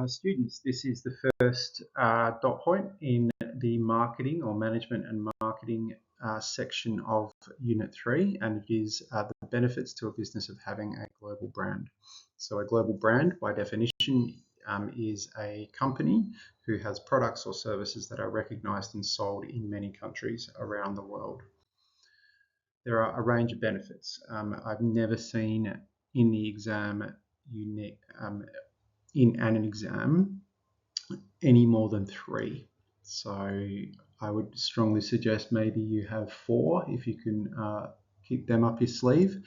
Students, this is the first dot point in the marketing or management and marketing section of Unit 3, and it is the benefits to a business of having a global brand. So a global brand, by definition, is a company who has products or services that are recognised and sold in many countries around the world. There are a range of benefits. I've never seen in the exam in an exam any more than 3. So I would strongly suggest maybe you have 4 if you can keep them up your sleeve.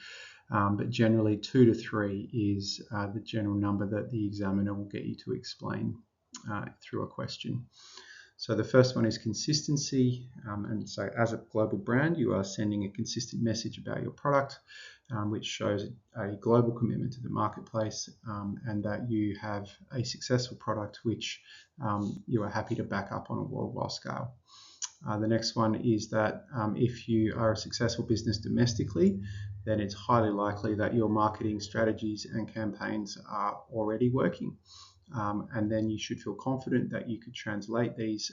But generally 2 to 3 is the general number that the examiner will get you to explain through a question. So the first one is consistency. And so as a global brand, you are sending a consistent message about your product, which shows a global commitment to the marketplace, and that you have a successful product which you are happy to back up on a worldwide scale. The next one is that if you are a successful business domestically, then it's highly likely that your marketing strategies and campaigns are already working. And then you should feel confident that you could translate these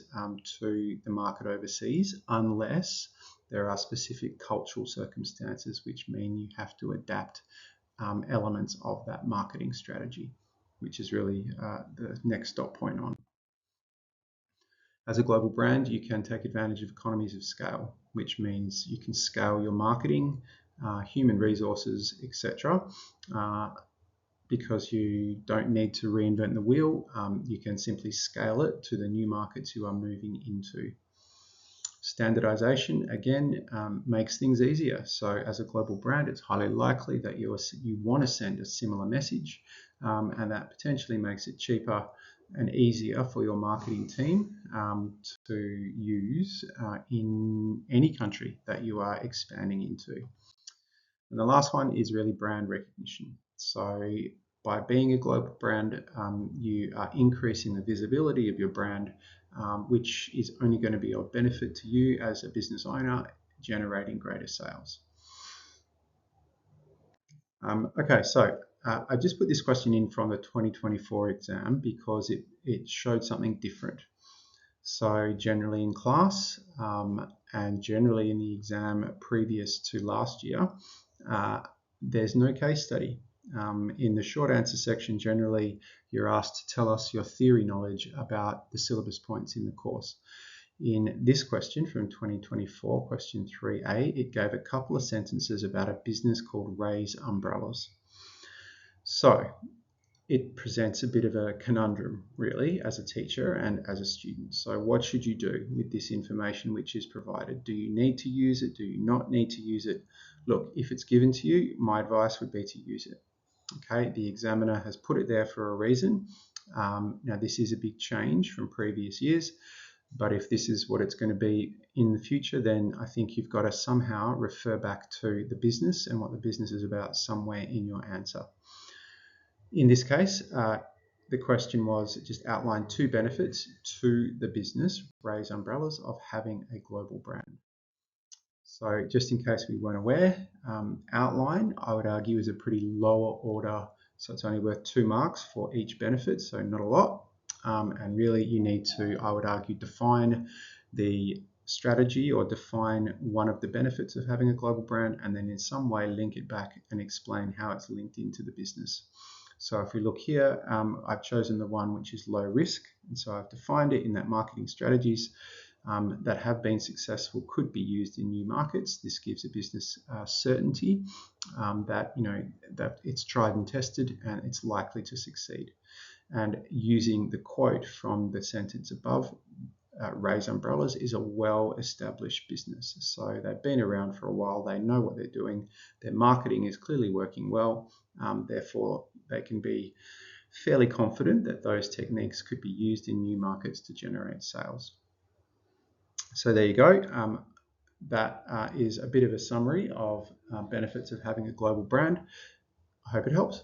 to the market overseas, unless there are specific cultural circumstances which mean you have to adapt elements of that marketing strategy, which is really the next dot point on. As a global brand, you can take advantage of economies of scale, which means you can scale your marketing, human resources, etc. Because you don't need to reinvent the wheel. You can simply scale it to the new markets you are moving into. Standardization, again, makes things easier. So as a global brand, it's highly likely that you want to send a similar message, and that potentially makes it cheaper and easier for your marketing team to use in any country that you are expanding into. And the last one is really brand recognition. So by being a global brand, you are increasing the visibility of your brand, which is only going to be of benefit to you as a business owner, generating greater sales. Okay, so I just put this question in from the 2024 exam because it showed something different. So generally in class and generally in the exam previous to last year, there's no case study. In the short answer section, generally you're asked to tell us your theory knowledge about the syllabus points in the course. In this question from 2024, question 3A, it gave a couple of sentences about a business called Ray's Umbrellas. So it presents a bit of a conundrum, really, as a teacher and as a student. So what should you do with this information which is provided? Do you need to use it? Do you not need to use it? Look, if it's given to you, my advice would be to use it. Okay, the examiner has put it there for a reason. Now, this is a big change from previous years, but if this is what it's going to be in the future, then I think you've got to somehow refer back to the business and what the business is about somewhere in your answer. In this case, the question was just outline 2 benefits to the business, Ray's Umbrellas, of having a global brand. So just in case we weren't aware, outline, I would argue, is a pretty lower order. So it's only worth 2 marks for each benefit, so not a lot. And really you need to, I would argue, define the strategy or define one of the benefits of having a global brand, and then in some way link it back and explain how it's linked into the business. So if we look here, I've chosen the one which is low risk. And so I've defined it in that marketing strategies that have been successful could be used in new markets. This gives a business certainty that that it's tried and tested and it's likely to succeed. And using the quote from the sentence above, Ray's Umbrellas is a well-established business. So they've been around for a while. They know what they're doing. Their marketing is clearly working well. Therefore, they can be fairly confident that those techniques could be used in new markets to generate sales. So there you go. That is a bit of a summary of benefits of having a global brand. I hope it helps.